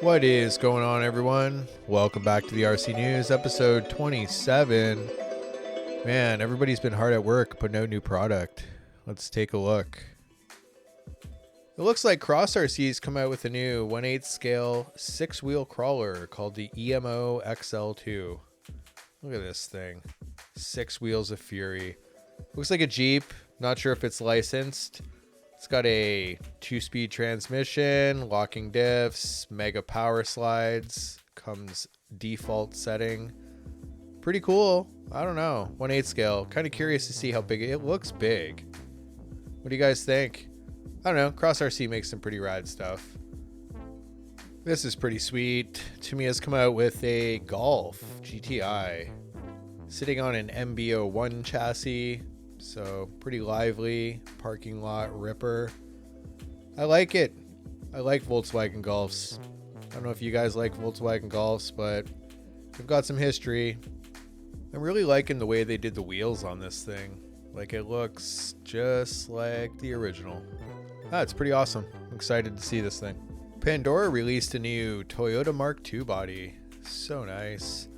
What is going on, everyone? Welcome back to the RC News, episode 27. Man, everybody's been hard at work putting out new product. Let's take a look. It looks like Cross RC's come out with a new 1/8 scale 6-wheel crawler called the EMO XL2. Look at this thing. 6 wheels of fury. Looks like a Jeep. Not sure if it's licensed. It's got a 2-speed transmission, locking diffs, mega power slides, comes default setting. Pretty cool. I don't know. 1/8 scale. Kind of curious to see how big it looks. Big. What do you guys think? I don't know. Cross RC makes some pretty rad stuff. This is pretty sweet. Tamiya's come out with a Golf GTI sitting on an MB-01 chassis. So pretty lively parking lot ripper. I like it. I like Volkswagen Golfs. I don't know if you guys like Volkswagen Golfs, but they've got some history. I'm really liking the way they did the wheels on this thing. Like, it looks just like the original. It's pretty awesome. I'm excited to see this thing. Pandora released a new Toyota Mark II body. So nice.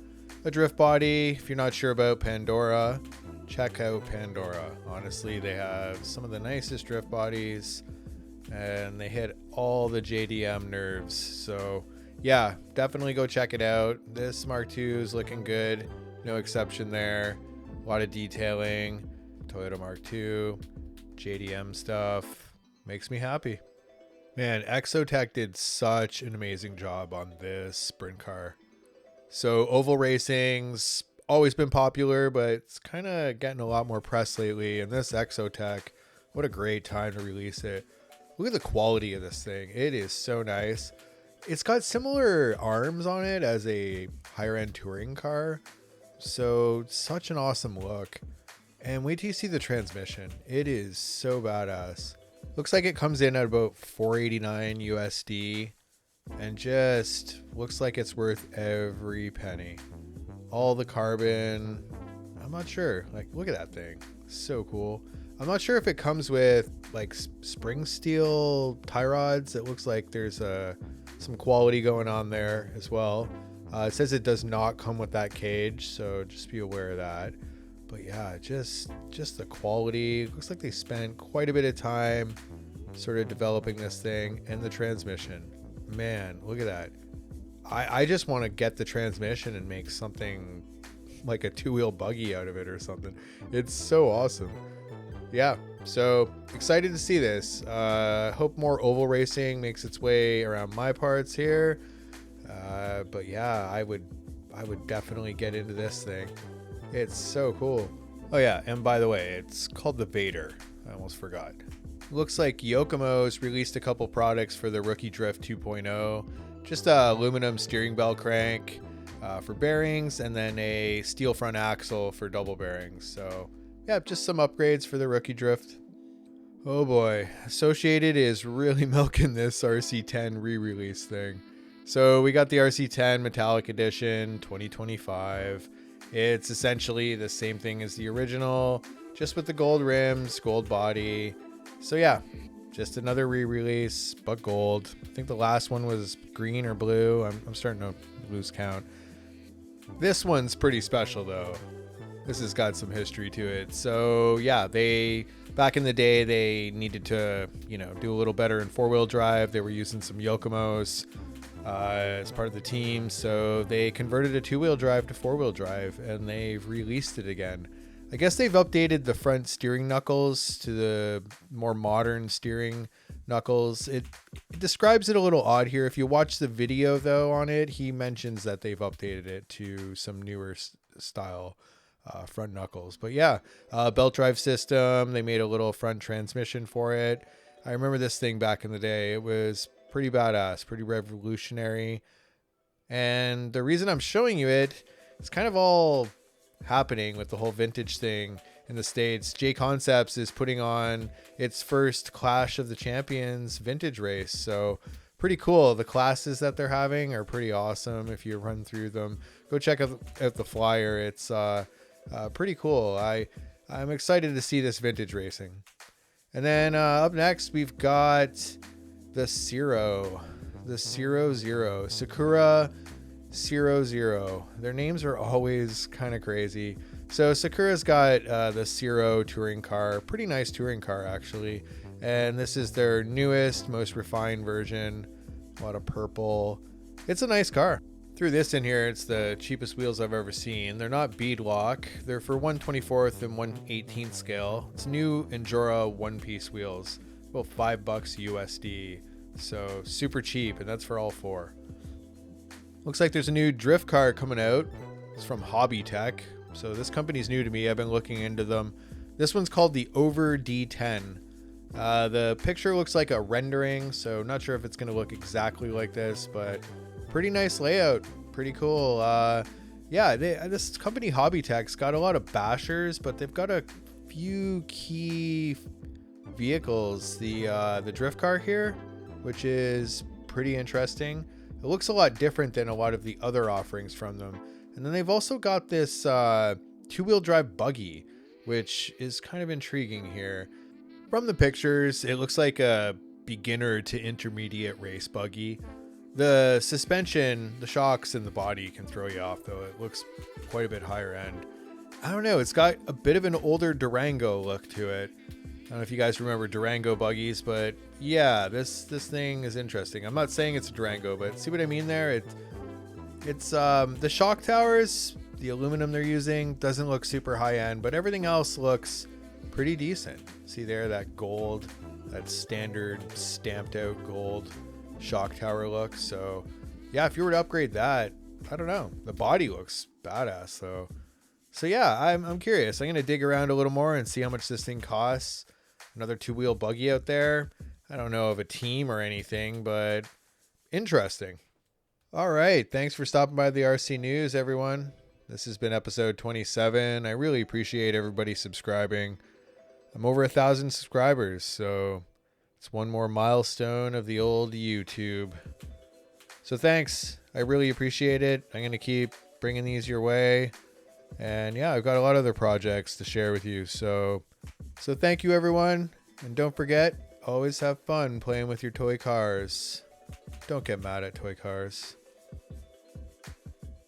A drift body. If you're not sure about Pandora, check out Pandora. Honestly, they have some of the nicest drift bodies and they hit all the JDM nerves. So yeah, definitely go check it out. This Mark II is looking good. No exception there. A lot of detailing. Toyota Mark II, JDM stuff. Makes me happy. Man, Exotek did such an amazing job on this sprint car. So oval racing's always been popular, but it's kind of getting a lot more press lately. And this Exotek, what a great time to release it. Look at the quality of this thing. It is so nice. It's got similar arms on it as a higher end touring car. So such an awesome look. And wait till you see the transmission. It is so badass. Looks like it comes in at about $489 USD and just looks like it's worth every penny. All the carbon. I'm not sure. Like, look at that thing. So cool. I'm not sure if it comes with like spring steel tie rods. It looks like there's some quality going on there as well. It says it does not come with that cage, so just be aware of that. But yeah, just the quality. Looks like they spent quite a bit of time sort of developing this thing. And the transmission. Man, look at that. I just want to get the transmission and make something like a 2-wheel buggy out of it or something. It's so awesome. Yeah, so excited to see this. Hope more oval racing makes its way around my parts here. But yeah, I would definitely get into this thing. It's so cool. Oh yeah, and by the way, it's called the Vader. I almost forgot. Looks like Yokomo's released a couple products for the Rookie Drift 2.0. Just a aluminum steering bell crank for bearings, and then a steel front axle for double bearings. So yeah, just some upgrades for the Rookie Drift. Oh boy, Associated is really milking this RC10 re-release thing. So we got the RC10 Metallic Edition 2025. It's essentially the same thing as the original, just with the gold rims, gold body. So yeah, just another re-release, but gold. I think the last one was green or blue. I'm starting to lose count. This one's pretty special though. This has got some history to it. So yeah, back in the day, they needed to, do a little better in 4-wheel drive. They were using some Yokomos as part of the team. So they converted a 2-wheel drive to 4-wheel drive, and they've released it again. I guess they've updated the front steering knuckles to the more modern steering knuckles. It describes it a little odd here. If you watch the video though on it, he mentions that they've updated it to some newer style front knuckles. But yeah, belt drive system. They made a little front transmission for it. I remember this thing back in the day. It was pretty badass, pretty revolutionary. And the reason I'm showing you it, it's kind of all happening with the whole vintage thing in the States. J Concepts is putting on its first Clash of the Champions vintage race. So pretty cool. The classes that they're having are pretty awesome. If you run through them, go check out the flyer. It's pretty cool. I'm excited to see this vintage racing. And then up next, we've got the Zero. the 00. Sakura 00. Their names are always kind of crazy. So Sakura's got the 0 touring car. Pretty nice touring car, actually. And this is their newest, most refined version. A lot of purple. It's a nice car. Threw this in here. It's the cheapest wheels I've ever seen. They're not beadlock. They're for 1/24th and 1/18th scale. It's new Endura one-piece wheels. About $5 USD. So super cheap, and that's for all four. Looks like there's a new drift car coming out. It's from Hobby Tech. So this company's new to me. I've been looking into them. This one's called the Over D10. The picture looks like a rendering, so not sure if it's going to look exactly like this, but pretty nice layout. Pretty cool. Yeah, this company Hobby Tech's got a lot of bashers, but they've got a few key vehicles. The drift car here, which is pretty interesting. It looks a lot different than a lot of the other offerings from them. And then they've also got this two-wheel drive buggy, which is kind of intriguing here. From the pictures, it looks like a beginner to intermediate race buggy. The suspension, the shocks, and the body can throw you off, though. It looks quite a bit higher end. I don't know. It's got a bit of an older Durango look to it. I don't know if you guys remember Durango buggies, but yeah, this thing is interesting. I'm not saying it's a Durango, but see what I mean there? It's the shock towers, the aluminum they're using doesn't look super high end, but everything else looks pretty decent. See there, that gold, that standard stamped out gold shock tower look. So yeah, if you were to upgrade that, I don't know. The body looks badass though. So yeah, I'm curious. I'm gonna dig around a little more and see how much this thing costs. Another two-wheel buggy out there. I don't know of a team or anything, but interesting. All right. Thanks for stopping by the RC News, everyone. This has been episode 27. I really appreciate everybody subscribing. I'm over 1,000 subscribers, so it's one more milestone of the old YouTube. So thanks. I really appreciate it. I'm going to keep bringing these your way. And yeah, I've got a lot of other projects to share with you. So thank you, everyone. And don't forget, always have fun playing with your toy cars. Don't get mad at toy cars.